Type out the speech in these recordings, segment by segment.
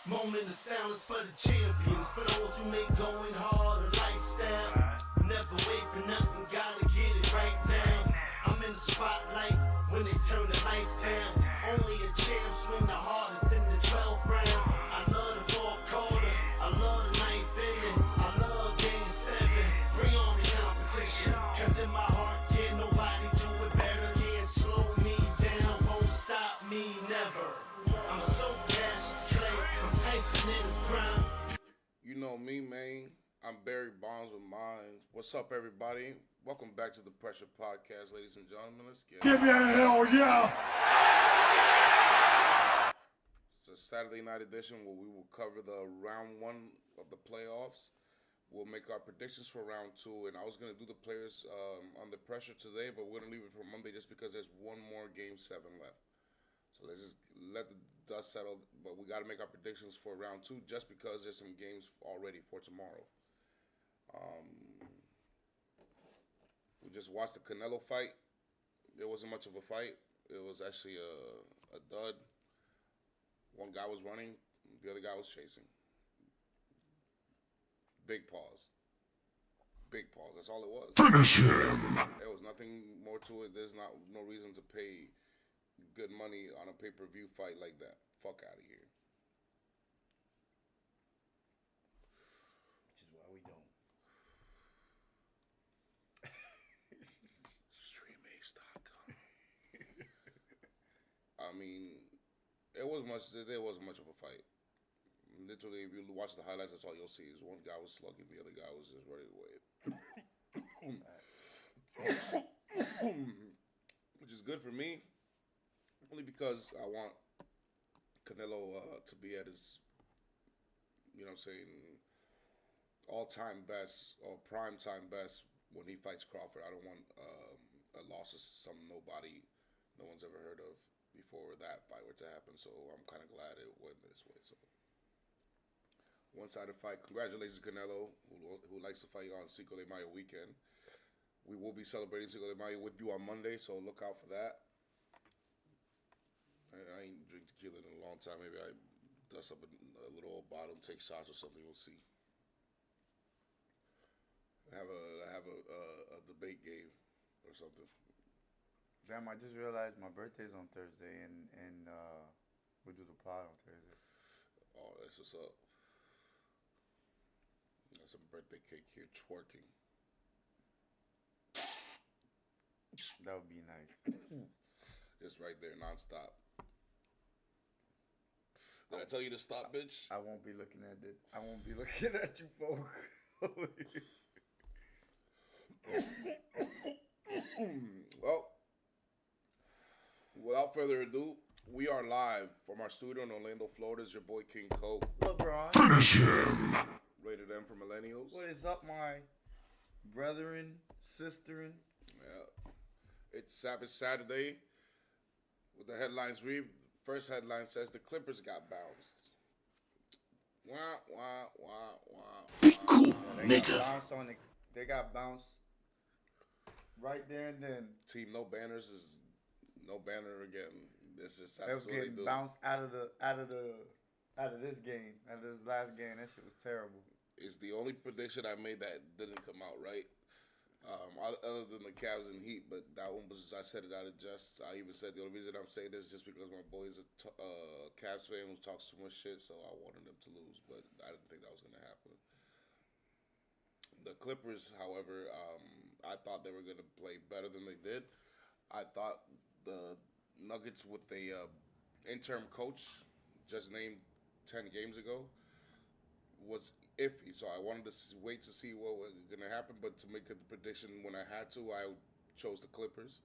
Moment of silence for the champions, for those who make going hard a lifestyle. Never wait for nothing, gotta get it right now. I'm in the spotlight when they turn the lights down. Only a champ swing the hardest in the 12th round. I love the fourth quarter, I love the ninth inning, I love game 7. Bring on the competition, cause in my heart, yeah, nobody do it better. Can't slow me down, won't stop me, never. I'm so Cassius Clay, I'm Tyson in his prime. You know me, man. I'm Barry Bonds with Minds. What's up, everybody? Welcome back to the Pressure Podcast, ladies and gentlemen. Let's get Give me a hell yeah! It's a Saturday night edition where we will cover the round 1 of the playoffs. We'll make our predictions for round 2, and I was going to do the players under pressure today, but we're going to leave it for Monday just because there's one more Game 7 left. So let's just let the dust settle, but we got to make our predictions for round 2 just because there's some games already for tomorrow. We just watched the Canelo fight. It wasn't much of a fight. It was actually a dud. One guy was running, the other guy was chasing. Big pause. Big pause. That's all it was. Finish him! There was nothing more to it. There's no reason to pay good money on a pay-per-view fight like that. Fuck out of here. Which is why we don't. Streamace.com. I mean, there wasn't much of a fight. Literally, if you watch the highlights, that's all you'll see is one guy was slugging, the other guy was just running away. Which is good for me, only because I want Canelo to be at his, all-time best or prime-time best when he fights Crawford. I don't want a loss of some nobody no one's ever heard of before that fight were to happen. So I'm kind of glad it went this way. So one-sided fight. Congratulations, Canelo, who likes to fight on Cinco de Mayo weekend. We will be celebrating Cinco de Mayo with you on Monday, so look out for that. I ain't drink tequila in a long time. Maybe I dust up a little old bottle, take shots or something. We'll see. I have a debate game or something. Damn, I just realized my birthday's on Thursday, and we do the pod on Thursday. Oh, that's what's up. Got some birthday cake here, twerking. That would be nice. Just right there, nonstop. Did I tell you to stop, bitch? I won't be looking at it. I won't be looking at you, folk. Well, without further ado, we are live from our studio in Orlando, Florida. It's your boy King Coke. LeBron. Finish him! Rated M for millennials. What is up, my brethren, sisterin? Yeah. It's Savage Saturday. With the headlines read, first headline says the Clippers got bounced. Wah, wah, wah, wah. Be cool, They got bounced right there and then. Team no banners is no banner again. This is They that's was what they getting do. bounced out of this game, out of this last game. That shit was terrible. It's the only prediction I made that didn't come out right. Other than the Cavs and Heat, but that one was, I said it out of jest. I even said the only reason I'm saying this is just because my boy is a Cavs fan who talks too much shit, so I wanted them to lose, but I didn't think that was going to happen. The Clippers, however, I thought they were going to play better than they did. I thought the Nuggets with a interim coach just named 10 games ago was iffy, so I wanted to wait to see what was going to happen, but to make a prediction when I had to, I chose the Clippers,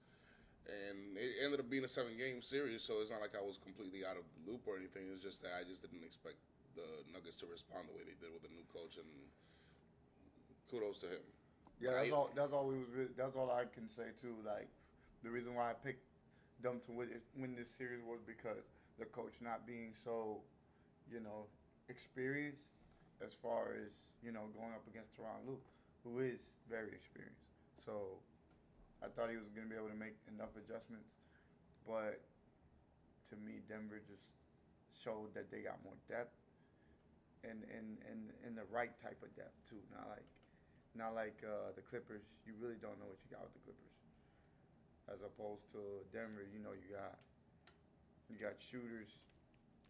and it ended up being a 7-game series, so it's not like I was completely out of the loop or anything. It's just that I just didn't expect the Nuggets to respond the way they did with the new coach, and kudos to him. Yeah, that's all I can say too. Like, the reason why I picked them to win this series was because the coach not being so, experienced as far as, going up against Tyronn Lue, who is very experienced. So I thought he was going to be able to make enough adjustments. But to me, Denver just showed that they got more depth and the right type of depth too. Not like the Clippers. You really don't know what you got with the Clippers. As opposed to Denver, you know you got shooters.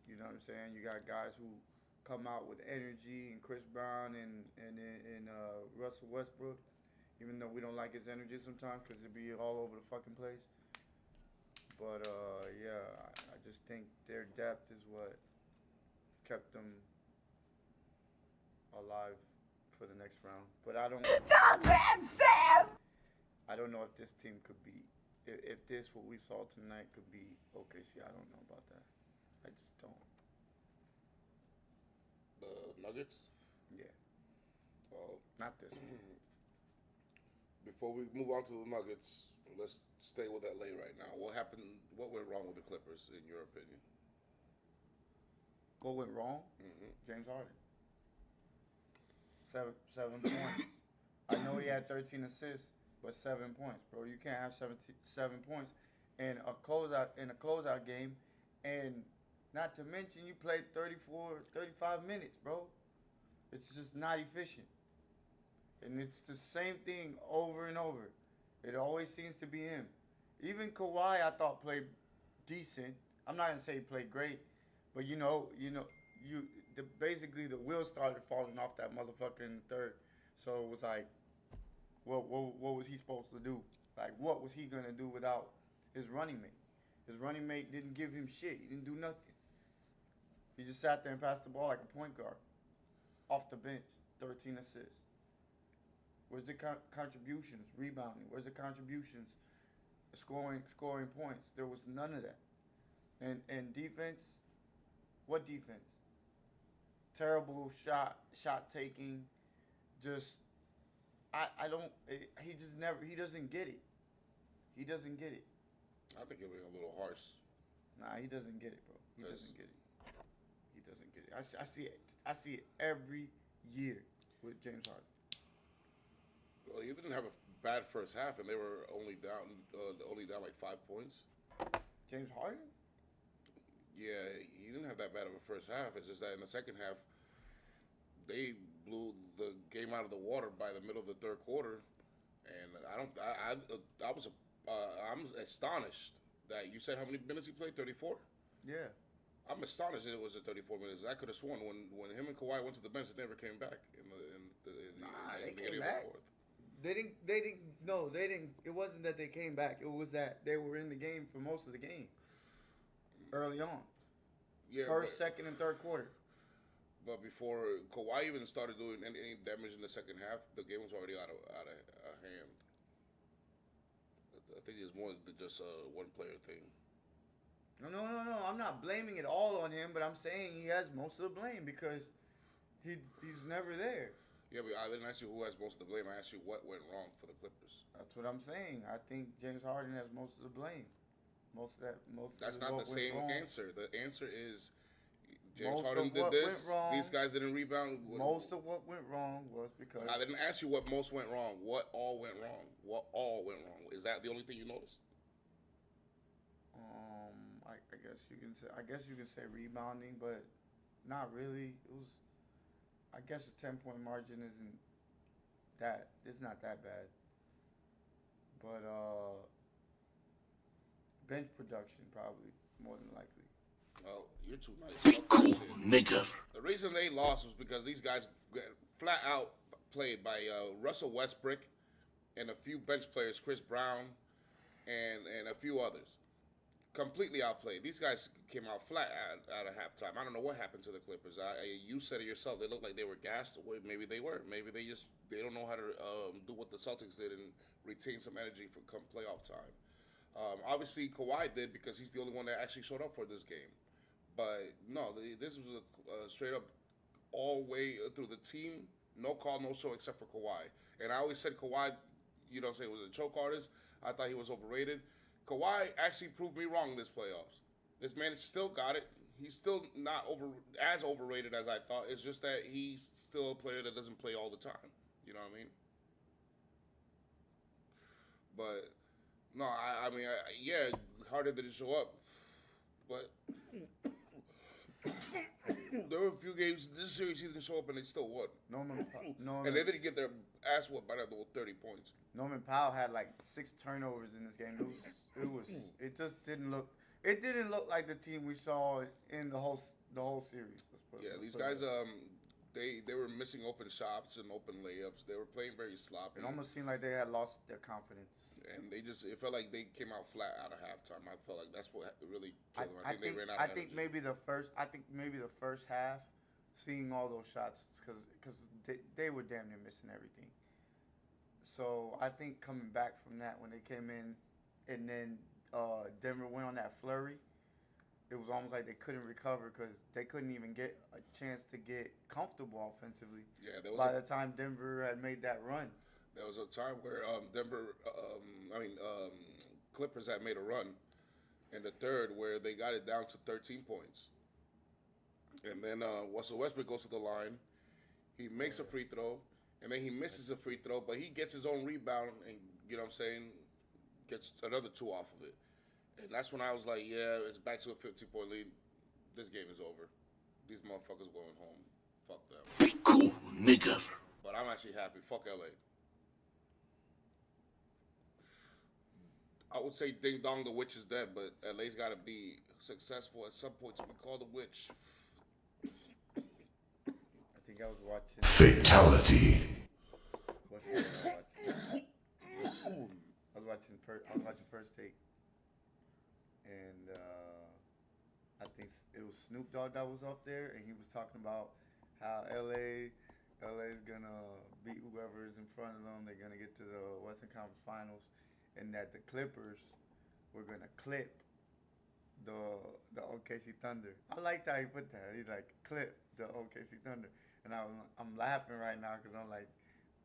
You know what I'm saying? You got guys who come out with energy, and Chris Brown and Russell Westbrook. Even though we don't like his energy sometimes because it be all over the fucking place. But yeah, I just think their depth is what kept them alive for the next round. But I don't. I don't know if this team could beat. If this what we saw tonight could be OKC, I don't know about that. I just don't. The Nuggets. Yeah. Well, Not this one. before we move on to the Nuggets, let's stay with LA right now. What happened? What went wrong with the Clippers, in your opinion? What went wrong? James Harden. 7 points. I know he had 13 assists, but 7 points, bro. You can't have 7 points in a closeout game, and not to mention you played 35 minutes, bro. It's just not efficient. And it's the same thing over and over. It always seems to be him. Even Kawhi, I thought played decent. I'm not gonna say he played great, but basically the wheels started falling off that motherfucking third. So it was like, what was he supposed to do? Like, what was he gonna do without his running mate? His running mate didn't give him shit. He didn't do nothing. He just sat there and passed the ball like a point guard, off the bench, 13 assists. Where's the contributions, rebounding? Where's the contributions, scoring points? There was none of that. And defense, what defense? Terrible shot taking. Just, I don't. He just never. He doesn't get it. He doesn't get it. I think you're being a little harsh. Nah, he doesn't get it, bro. He doesn't get it. He doesn't get it. I see it. I see it every year with James Harden. Well, you didn't have a bad first half, and they were only down like 5 points. James Harden? Yeah, he didn't have that bad of a first half. It's just that in the second half, they blew the game out of the water by the middle of the third quarter, and I'm astonished that you said how many minutes he played? 34. Yeah. I'm astonished that it was 34 minutes. I could have sworn when him and Kawhi went to the bench, they never came back in the They beginning came of the back. fourth. They didn't. It wasn't that they came back. It was that they were in the game for most of the game. Early on. Yeah, First, second, and third quarter. But before Kawhi even started doing any damage in the second half, the game was already out of hand. I think it's more than just a one-player thing. No. I'm not blaming it all on him, but I'm saying he has most of the blame because he's never there. Yeah, but I didn't ask you who has most of the blame. I asked you what went wrong for the Clippers. That's what I'm saying. I think James Harden has most of the blame. That's not the same answer. The answer is James Most Harden of did what this. went wrong- These guys didn't rebound. Most of what went wrong was because I didn't ask you what most went wrong. What all went wrong? What all went wrong? Is that the only thing you noticed? I guess you can say rebounding, but not really. It was, I guess, a 10-point margin isn't that. It's not that bad. But bench production probably more than likely. Well, you're too nice. Be cool, nigga. The reason they lost was because these guys got flat out played by Russell Westbrook and a few bench players, Chris Brown and a few others. Completely outplayed. These guys came out flat out of halftime. I don't know what happened to the Clippers. You said it yourself. They looked like they were gassed. Maybe they were. Maybe they don't know how to do what the Celtics did and retain some energy for come playoff time. Obviously, Kawhi did because he's the only one that actually showed up for this game. But no, this was a straight up all way through the team. No call, no show except for Kawhi. And I always said Kawhi, was a choke artist. I thought he was overrated. Kawhi actually proved me wrong this playoffs. This man still got it. He's still not as overrated as I thought. It's just that he's still a player that doesn't play all the time. You know what I mean? But no, Harden didn't show up. But There were a few games this series he didn't show up and they still won. Norman And they didn't get their ass whooped by that little 30 points. Norman Powell had like 6 turnovers in this game. It just didn't look. It didn't look like the team we saw in the whole series. These guys they were missing open shots and open layups. They were playing very sloppy. It almost seemed like they had lost their confidence. And it felt like they came out flat out of halftime. I felt like that's what really killed them. I think they ran out of energy. Maybe the first half, seeing all those shots, because they were damn near missing everything. So I think coming back from that, when they came in, and then Denver went on that flurry, it was almost like they couldn't recover because they couldn't even get a chance to get comfortable offensively. Yeah, there was by the time Denver had made that run. There was a time where Clippers had made a run in the third where they got it down to 13 points. And then Russell Westbrook goes to the line. He makes a free throw, and then he misses a free throw, but he gets his own rebound and, you know what I'm saying, gets another 2 off of it. And that's when I was like, yeah, it's back to a 15-point lead. This game is over. These motherfuckers going home. Fuck them. Be cool, nigger. But I'm actually happy. Fuck LA. I would say Ding Dong, the witch is dead, but LA's got to be successful at some point to be called a witch. I think I was watching. Fatality. What show was I watching? I was watching First Take, and I think it was Snoop Dogg that was up there, and he was talking about how LA's gonna beat whoever's in front of them. They're gonna get to the Western Conference Finals, and that the Clippers were gonna clip the OKC Thunder. I liked how he put that. He's like, clip the OKC Thunder, and I'm laughing right now because I'm like,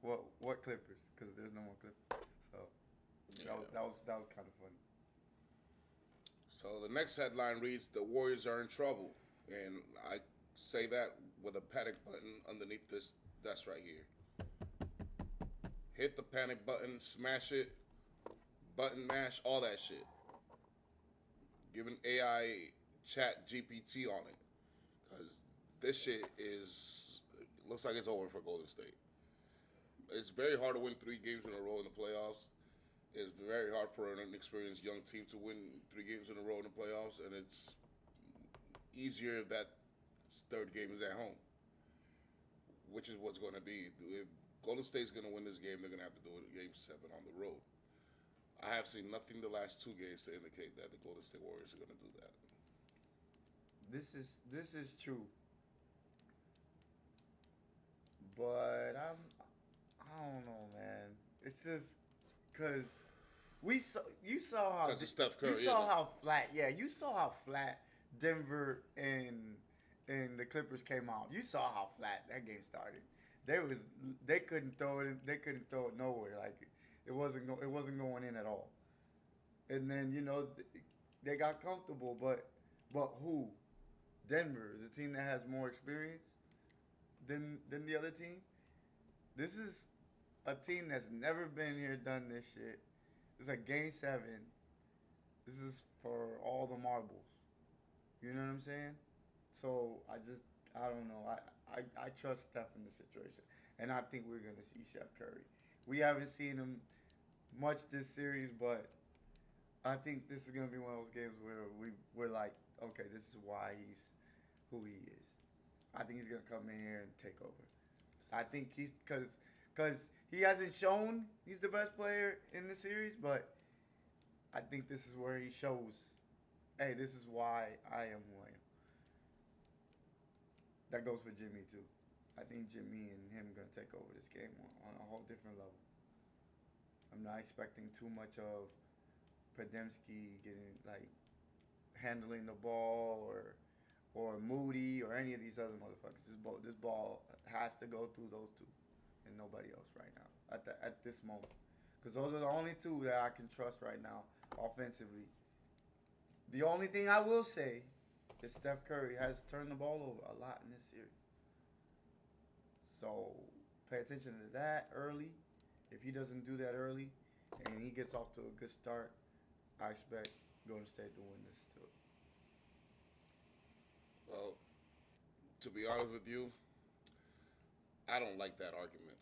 what Clippers? Because there's no more Clippers. So that was kind of funny. So the next headline reads, "The Warriors are in trouble," and I say that with a panic button underneath this desk right here. Hit the panic button, smash it, button mash, all that shit. Give an AI chat GPT on it, because this shit looks like it's over for Golden State. It's very hard to win 3 games in a row in the playoffs. It's very hard for an inexperienced young team to win 3 games in a row in the playoffs, and it's easier if that 3rd game is at home, which is what's going to be. If Golden State's going to win this game, they're going to have to do it in Game 7 on the road. I have seen nothing the last 2 games to indicate that the Golden State Warriors are going to do that. This is true, but I don't know, man. It's just because you saw how 'Cause of Steph Curry, you saw yeah. how flat you saw how flat Denver and the Clippers came out. You saw how flat that game started. They couldn't throw it. They couldn't throw it nowhere. Like it wasn't going in at all. And then they got comfortable, but who? Denver, the team that has more experience than the other team. This is a team that's never been here, done this shit. It's like Game 7. This is for all the marbles. You know what I'm saying? So I don't know. I trust Steph in this situation, and I think we're gonna see Steph Curry. We haven't seen him much this series, but I think this is gonna be one of those games where we're like, okay, this is why he's who he is. I think he's gonna come in here and take over. I think he's because he hasn't shown he's the best player in the series, but I think this is where he shows, hey, this is why I am who I am. That goes for Jimmy too. I think Jimmy and him gonna take over this game on a whole different level. I'm not expecting too much of Podemski getting handling the ball or Moody or any of these other motherfuckers. This ball has to go through those 2 and nobody else right now at this moment, because those are the only 2 that I can trust right now offensively. The only thing I will say is Steph Curry has turned the ball over a lot in this series. So pay attention to that early. If he doesn't do that early and he gets off to a good start, I expect Golden State to win this too. Well, to be honest with you, I don't like that argument.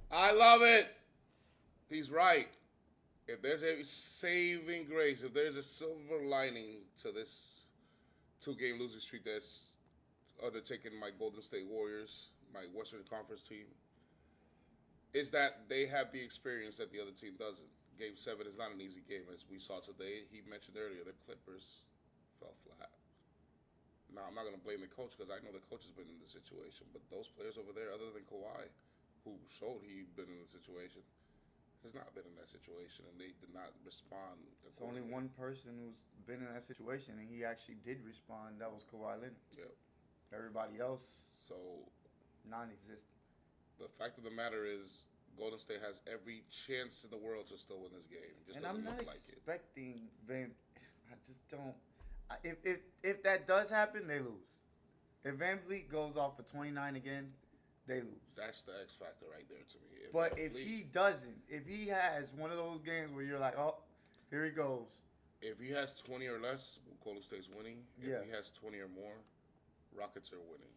I love it. He's right. If there's a saving grace, if there's a silver lining to this 2-game losing streak that's undertaken my Golden State Warriors, my Western Conference team, is that they have the experience that the other team doesn't. Game 7 is not an easy game, as we saw today. He mentioned earlier the Clippers fell flat. Now, I'm not going to blame the coach because I know the coach has been in the situation, but those players over there, other than Kawhi, who showed he'd been in the situation, has not been in that situation, and they did not respond. It's only one person who's been in that situation, and he actually did respond. That was Kawhi Leonard. Yep. Everybody else, So non-existent. the fact of the matter is, Golden State has every chance in the world to still win this game. It just And doesn't I'm not look like it. expecting Van. I just don't. If that does happen, they lose. If Van Vliet goes off for 29 again, they lose. That's the X factor right there to me. But Van if Vliet- he doesn't, if he has one of those games where you're like, oh, here he goes. if he has 20 or less, Golden State's winning. If Yeah. he has 20 or more, Rockets are winning.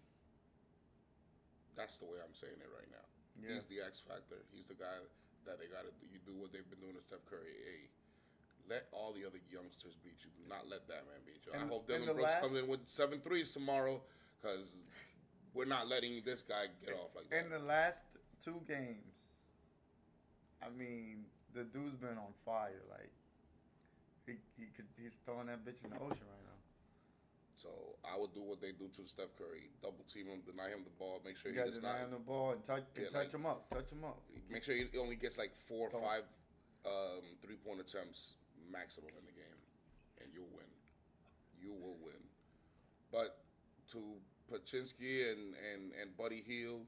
That's the way I'm saying it right now. Yeah. He's the X factor. He's the guy that they got to do. You do what they've been doing to Steph Curry. Hey, let all the other youngsters beat you. Do not let that man beat you. I And- hope and Dylan the Brooks last- comes in with 7 threes tomorrow, because we're not letting this guy get off like that. In the last 2 games, I mean, the dude's been on fire. Like he's throwing that bitch in the ocean right now. So I would do what they do to Steph Curry: double team him, deny him the ball, make sure You he got does to deny not. him the ball and touch like- him up. Touch him up. Make sure he only gets like 4 or Don't- 5 3-point attempts maximum in the game, and you'll win. You will win. But to Paczynski and Buddy Hield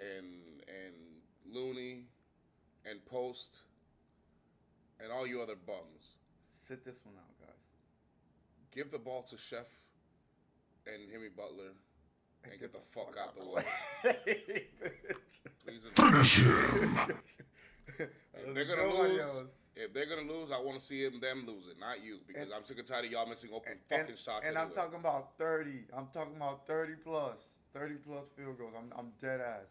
and Looney and Post and all you other bums, Sit this one out, guys. give the ball to Chef and Jimmy Butler and get the fuck out the way. Please. Finish him. If they're gonna Nobody lose, else. if they're gonna lose, I want to see them lose it, not you, because And- I'm sick and tired of y'all missing open fucking shots. And I'm anyway. talking about 30. I'm talking about 30 plus. 30 plus field goals. I'm dead ass.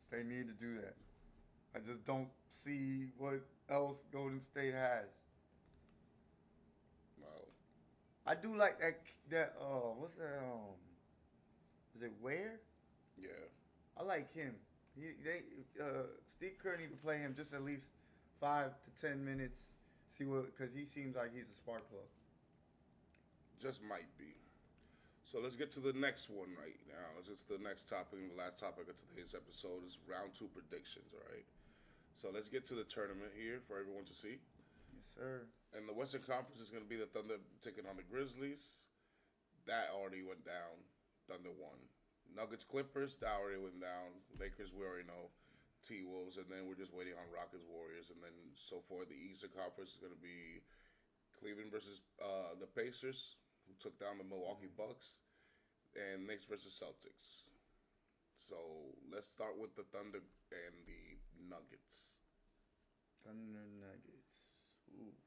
They need to do that. I just don't see what else Golden State has. Well, I do like that what's that is it Ware? yeah, I like him. Steve Kerr need to play him just at least 5 to 10 minutes. See what, because he seems like he's a spark plug. just might be. So let's get to the next one right now. Let's get to the next topic, and the last topic of today's episode is round 2 predictions. All right. So let's get to the tournament here for everyone to see. Yes, sir. And the Western Conference is going to be the Thunder taking on the Grizzlies. That already went down. Thunder won. Nuggets Clippers, that already went down. Lakers, we already know. T-Wolves, and then we're just waiting on Rockets Warriors. And then so far, the Eastern Conference is going to be Cleveland versus the Pacers, who took down the Milwaukee Bucks, and Knicks versus Celtics. So let's start with the Thunder and the Nuggets. Thunder Nuggets. Oof.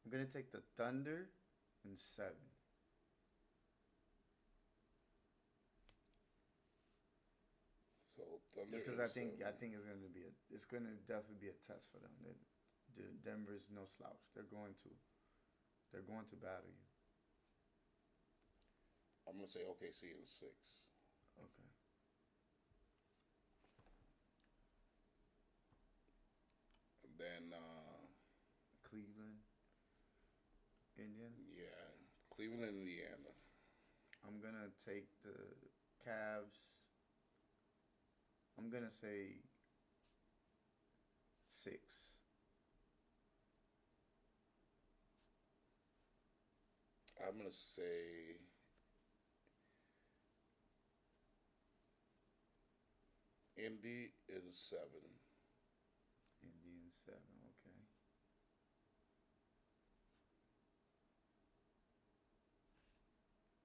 I'm gonna take the Thunder in 7. So Thunder. Just because is, I think it's gonna definitely be a test for them. Denver's no slouch. They're going to battle you. I'm gonna say OKC in 6. Okay. And then Cleveland, Indiana. yeah, Cleveland and Indiana. I'm gonna take the Cavs. I'm gonna say 6. I'm gonna say Indy in 7. Indian 7. Okay.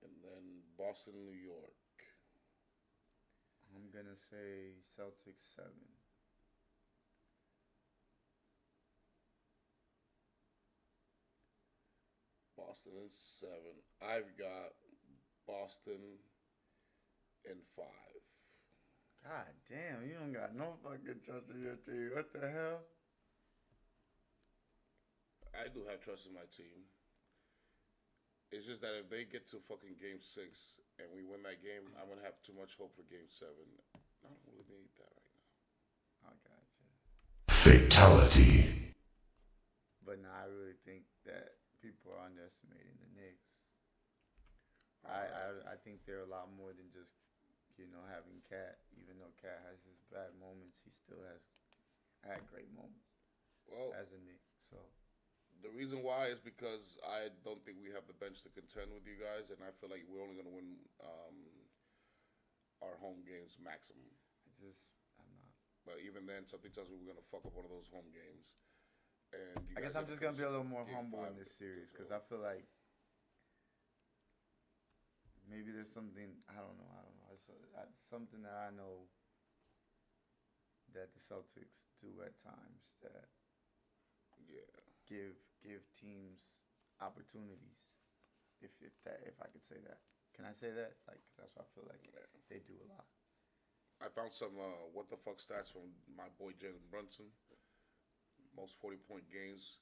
And then Boston, New York. I'm gonna say Celtics 7. Boston in 7. I've got Boston in 5. God damn, you don't got no fucking trust in your team. What the hell? I do have trust in my team. It's just that if they get to fucking game 6 and we win that game, I'm gonna have too much hope for game 7. I don't really need that right now. I got you. Fatality. But no, I really think that people are underestimating the Knicks. I think they're a lot more than just, having Cat. Even though Cat has his bad moments, he still has had great moments Well, as a Knick. So the reason why is because I don't think we have the bench to contend with you guys, and I feel like we're only gonna win our home games maximum. I'm not. But even then, something tells me we're gonna fuck up one of those home games. And you I guess guys I'm just gonna be a little more Game humble in 5, this series so- because I feel like maybe there's something I don't know. It's something that I know that the Celtics do at times that Yeah. give teams opportunities. If I could say that, can I say that? Like 'cause that's what I feel like Yeah. they do a lot. I found some what the fuck stats from my boy Jalen Brunson. Most 40-point games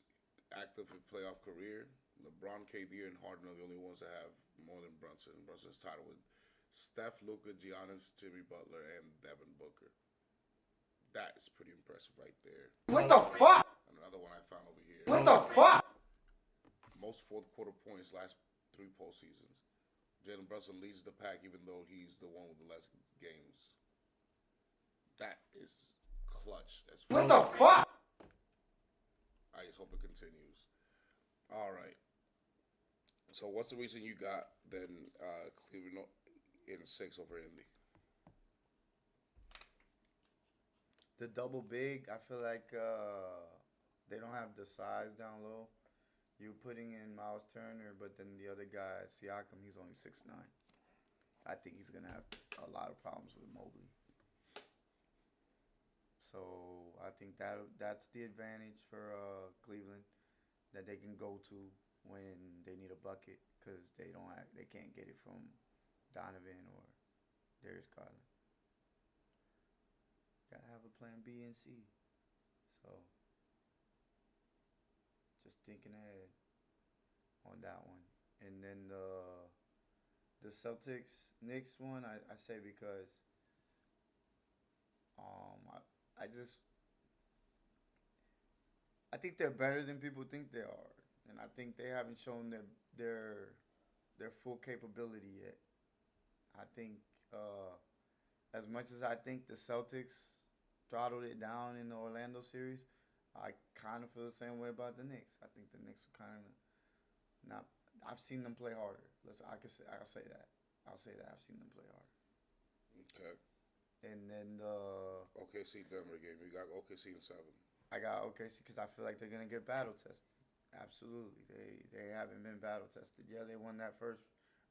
active in playoff career. LeBron, KD, and Harden are the only ones that have more than Brunson. Brunson's tied with Steph, Luka, Giannis, Jimmy Butler, and Devin Booker. That is pretty impressive right there. What the fuck? And another one I found over here. What the fuck? Most fourth quarter points last 3 postseasons. Jalen Brunson leads the pack even though he's the one with the less games. That is clutch. As What the fuck? I just hope it continues. All right. So what's the reason you got then Cleveland in 6 over Indy? The double big, I feel like they don't have the size down low. You're putting in Miles Turner, but then the other guy, Siakam, he's only 6'9". I think he's gonna have a lot of problems with Mobley. So I think that's the advantage for Cleveland that they can go to when they need a bucket because they can't get it from Donovan or Darius Garland. Gotta have a plan B and C. So just thinking ahead on that one. And then the Celtics Knicks one I say because I think they're better than people think they are. And I think they haven't shown their full capability yet. I think as much as I think the Celtics throttled it down in the Orlando series, I kind of feel the same way about the Knicks. I think the Knicks are kind of not. I've seen them play harder. I'll say that. I've seen them play harder. Okay. And then OKC Denver game. You got OKC in 7. I got OKC because I feel like they're gonna get battle tested. Absolutely, they haven't been battle tested. Yeah, they won that first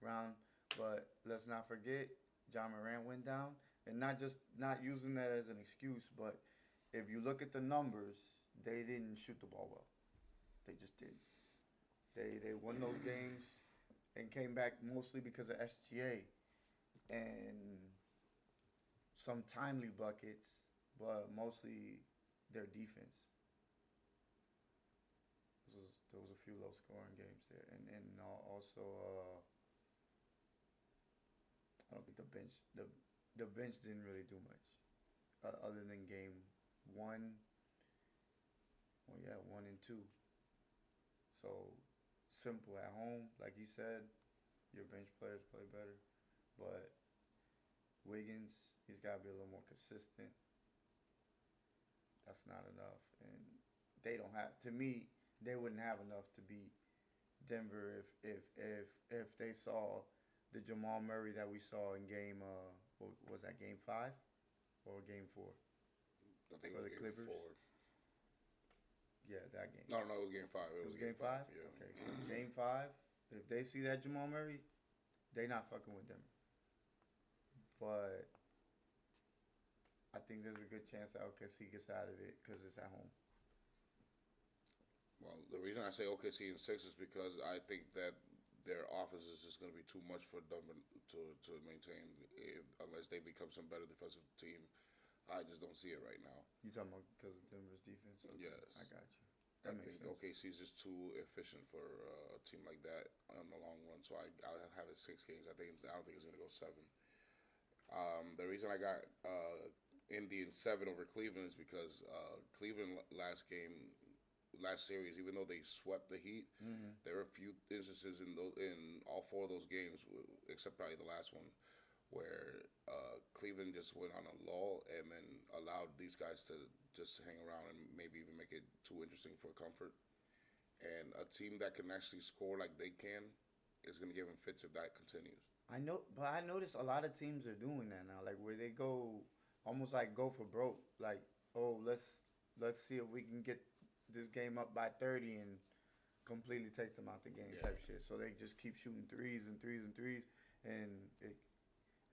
round, but let's not forget John Morant went down, and not using that as an excuse, but if you look at the numbers, they didn't shoot the ball well. They just didn't. They won those games and came back mostly because of SGA and some timely buckets, but mostly their defense. There was a few low scoring games there, and also I don't think the bench didn't really do much other than game 1. Well, yeah, 1 and 2. So simple at home, like you said, your bench players play better, but Wiggins, he's got to be a little more consistent. That's not enough, and they don't have. To me, they wouldn't have enough to beat Denver if they saw the Jamal Murray that we saw in game. What was that, game 5 or game 4? I think For it was the game Clippers? 4. Yeah, that game. No, it was game 5. It was game 5? Yeah. Okay, so game 5, if they see that Jamal Murray, they not fucking with them. But I think there's a good chance that OKC gets out of it because it's at home. Well, the reason I say OKC in 6 is because I think that their offense is just going to be too much for Denver to maintain unless they become some better defensive team. I just don't see it right now. You talking about because of Denver's defense? Okay, Yes. I got you. I That makes think sense. OKC is just too efficient for a team like that on the long run. So I'll have it 6 games. I don't think it's going to go 7. The reason I got Indy in 7 over Cleveland is because Cleveland last series, even though they swept the Heat, there were a few instances in all 4 of those games, except probably the last one, where Cleveland just went on a lull and then allowed these guys to just hang around and maybe even make it too interesting for comfort. And a team that can actually score like they can is going to give them fits if that continues. I know, but I notice a lot of teams are doing that now, like where they go almost like go for broke, like let's see if we can get this game up by 30 and completely take them out the game type shit. So they just keep shooting threes and threes and threes, and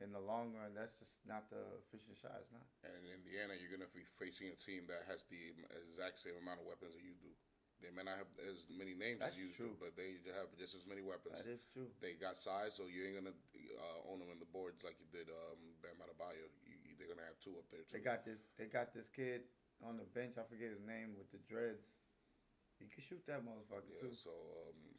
in the long run, that's just not the efficient shot. It's not. And in Indiana, you're going to be facing a team that has the exact same amount of weapons that you do. They may not have as many names That's as you true. do, but they have just as many weapons. That is true. They got size, so you ain't going to own them in the boards like you did Bam Adebayo. They're going to have 2 up there, too. They got this kid on the bench. I forget his name with the dreads. He can shoot that motherfucker too. So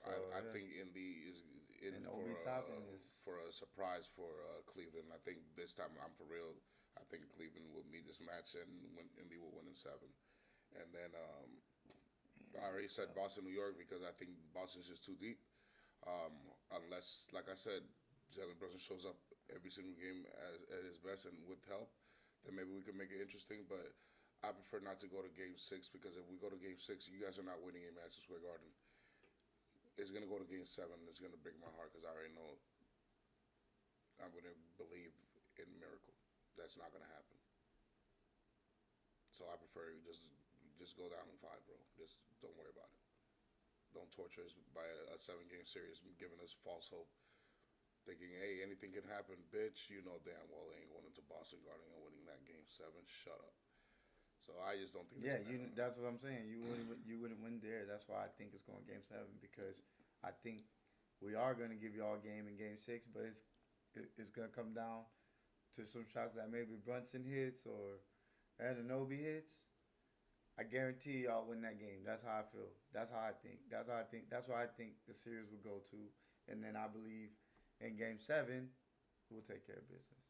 I think Indy is in And Obi Toppin is for a surprise for Cleveland. I think this time I'm for real. I think Cleveland will meet this match and Indy will win in 7. And then I already said Boston, New York because I think Boston's just too deep. Unless, like I said, Jalen Brunson shows up every single game at his best and with help, then maybe we can make it interesting. But I prefer not to go to Game 6 because if we go to Game 6, you guys are not winning in Madison Square Garden. It's gonna go to Game 7. It's gonna break my heart because I already know I wouldn't believe in a miracle. That's not gonna happen. So I prefer just go down in 5, bro. Just don't worry about it. Don't torture us by a 7-game series, giving us false hope, thinking, hey, anything can happen, bitch. You know damn well they ain't going into Boston Garden and winning that Game 7. Shut up. So I just don't think. Yeah, that's what I'm saying. You wouldn't win there. That's why I think it's going Game 7 because I think we are going to give y'all a game in Game 6, but it's going to come down to some shots that maybe Brunson hits or Anunoby hits. I guarantee y'all win that game. That's how I feel. That's how I think. That's why I think the series will go to, and then I believe in Game 7 we'll take care of business.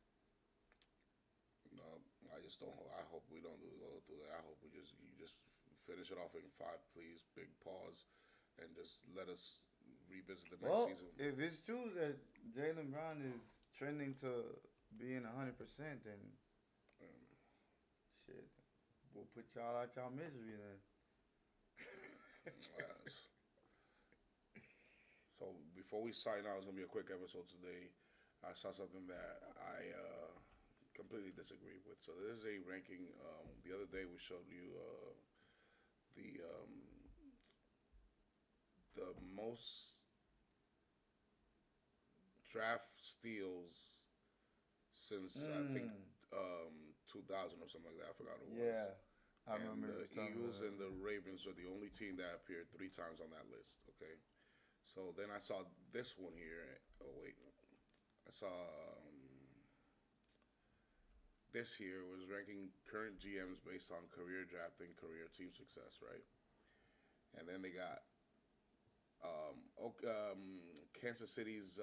No, I just don't. I hope we don't go through that. I hope you just finish it off in 5, please. Big pause, and just let us revisit the next season. If it's true that Jaylen Brown is trending to being 100%, then shit, we'll put y'all out y'all misery then. Yes. So before we sign out, it's gonna be a quick episode today. I saw something that I completely disagree with. So this is a ranking. The other day we showed you the most draft steals since I think 2000 or something like that. I forgot who it was. Yeah, I And remember. the Eagles and the Ravens are the only team that appeared 3 times on that list. Okay, so then I saw this one here. Oh wait, I saw this here was ranking current GMs based on career drafting, career team success, right? And then they got Kansas City's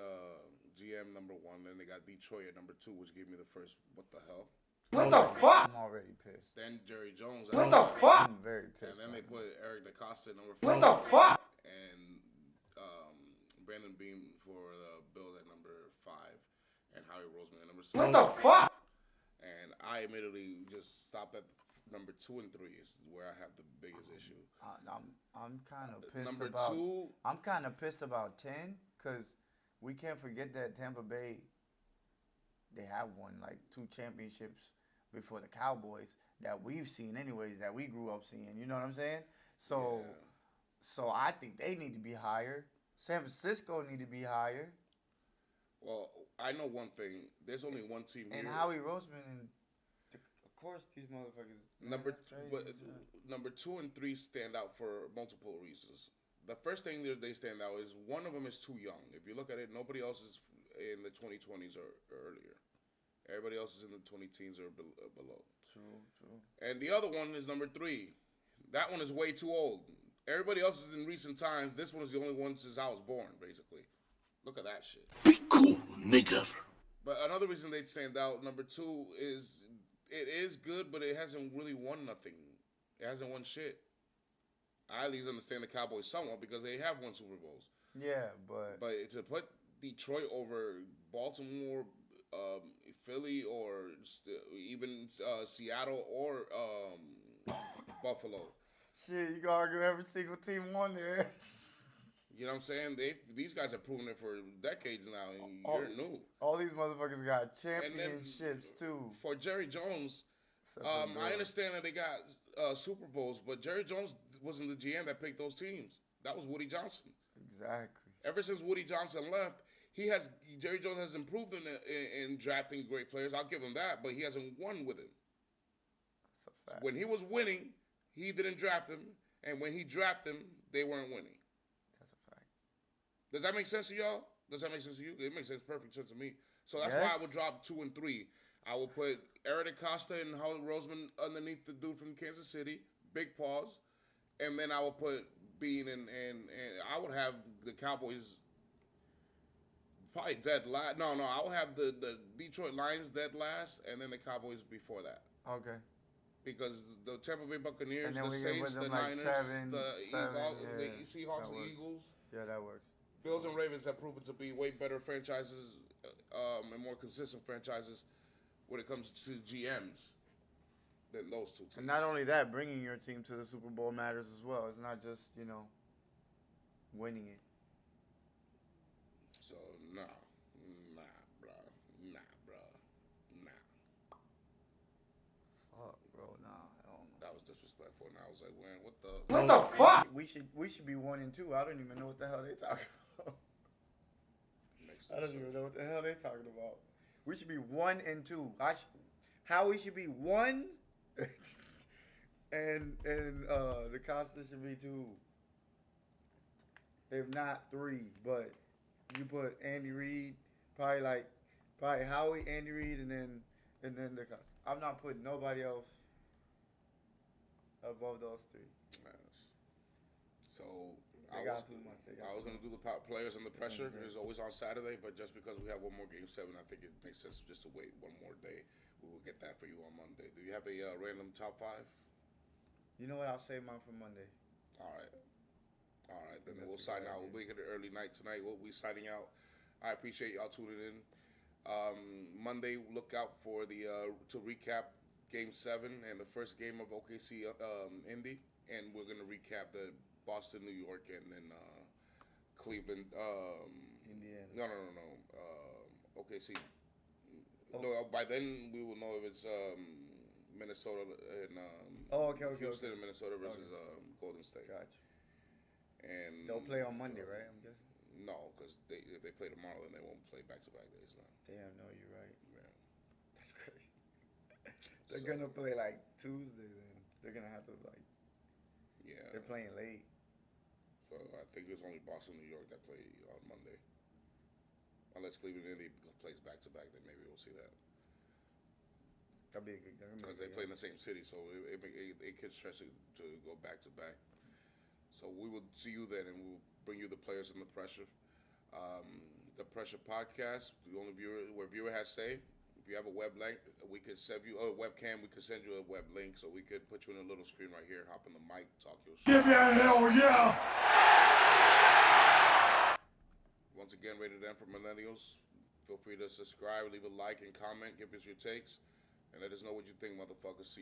GM number 1. Then they got Detroit at number 2, which gave me the first. What the hell? What the fuck? I'm already pissed. Then Jerry Jones. What the fuck? I'm very pissed. And then they put Eric DeCosta at number 4. What the fuck? And Brandon Beam for the Bills at number 5, and Howie Roseman at number 6. What the fuck? And I immediately just stopped at number 2 and 3 is where I have the biggest issue. I'm kind of pissed Number about. 2. I'm kind of pissed about 10 because we can't forget that Tampa Bay. They have won like 2 championships before the Cowboys that we've seen, anyways, that we grew up seeing. You know what I'm saying? So, Yeah. so I think they need to be higher. San Francisco need to be higher. Well, I know one thing. There's only one team here. And Howie Roseman, and course, these motherfuckers. Number, That's crazy, but man. number 2 and 3 stand out for multiple reasons. The first thing that they stand out is one of them is too young. If you look at it, nobody else is in the 2020s or earlier. Everybody else is in the 20 teens or below. True. And the other one is number 3. That one is way too old. Everybody else is in recent times. This one is the only one since I was born, basically. Look at that shit. Be cool, nigga. But another reason they stand out, number 2, is it is good, but it hasn't really won nothing. It hasn't won shit. I at least understand the Cowboys somewhat because they have won Super Bowls. Yeah, but But to put Detroit over Baltimore, Philly, or even Seattle or Buffalo. shit, you can argue every single team won there. You know what I'm saying? These guys have proven it for decades now, and Oh. you're new. All these motherfuckers got And then championships too. for Jerry Jones, Except for I Bill. understand that they got Super Bowls, but Jerry Jones wasn't the GM that picked those teams. That was Woody Johnson. Exactly. Ever since Woody Johnson left, Jerry Jones has improved in drafting great players. I'll give him that, but he hasn't won with him. That's a fact. When he was winning, he didn't draft him, and when he drafted him, they weren't winning. That's a fact. Does that make sense to y'all? Does that make sense to you? It makes perfect sense to me. So that's why I Yes. would drop 2 and 3. I will put Eric Acosta and Howard Roseman underneath the dude from Kansas City, big pause, and then I will put Bean and I would have the Cowboys probably dead last. No, I will have the Detroit Lions dead last, and then the Cowboys before that. Okay. Because the Tampa Bay Buccaneers, And then the we Saints, give the them like Niners, seven, the yeah, Seahawks, that the works. Eagles, Yeah, that works. Bills and Ravens have proven to be way better franchises and more consistent franchises when it comes to GMs than those two teams. And not only that, bringing your team to the Super Bowl matters as well. It's not just, winning it. So, nah, bro. Fuck, bro, nah, I don't know. That was disrespectful. And I was like, man, what the? What the fuck? We should be 1 and 2. I don't even know what the hell they talking about. Makes I sense. don't even know what the hell they talking about. We should be 1 and 2. How we should be 1 and the Costa should be 2. If not 3, but you put Andy Reid, probably Howie, Andy Reid, and then the Costa. I'm not putting nobody else above those 3. Yes. So They got too much. They got I was too gonna do the players under pressure. Mhm. It's always on Saturday, but just because we have one more game 7, I think it makes sense just to wait one more day. We will get that for you on Monday. Do you have a random top 5? You know what? I'll save mine for Monday. All right. Then That's we'll a sign good out. idea. We'll make it an early night tonight. We'll be signing out. I appreciate y'all tuning in. Monday, look out for to recap Game 7 and the first game of OKC Indy, and we're gonna recap the Boston, New York, and then Cleveland. Indiana. No. OKC. Oh. No, by then we will know if it's Minnesota and Houston Okay. and Minnesota versus Golden State. Gotcha. And They'll play on Monday, right? I'm guessing. No, because if they play tomorrow, then they won't play back-to-back days now. Damn, no, you're right. Yeah. That's crazy. They're So, gonna play like Tuesday then. They're gonna have to Yeah. they're playing late. So I think it's only Boston, New York that play on Monday. Unless Cleveland Indy plays back-to-back, then maybe we'll see that. That'd be a good game. Because they play in the same city, so it gets stressing to go back-to-back. So we will see you then, and we'll bring you the players and the pressure. The Pressure Podcast, the only viewer has say. If you have a web link, we could send you a webcam. We could send you a web link, so we could put you in a little screen right here. Hop in the mic, talk your shit. Give me a hell yeah! Once again, Rated M for Millennials. Feel free to subscribe, leave a like and comment, give us your takes, and let us know what you think, motherfuckers. See you.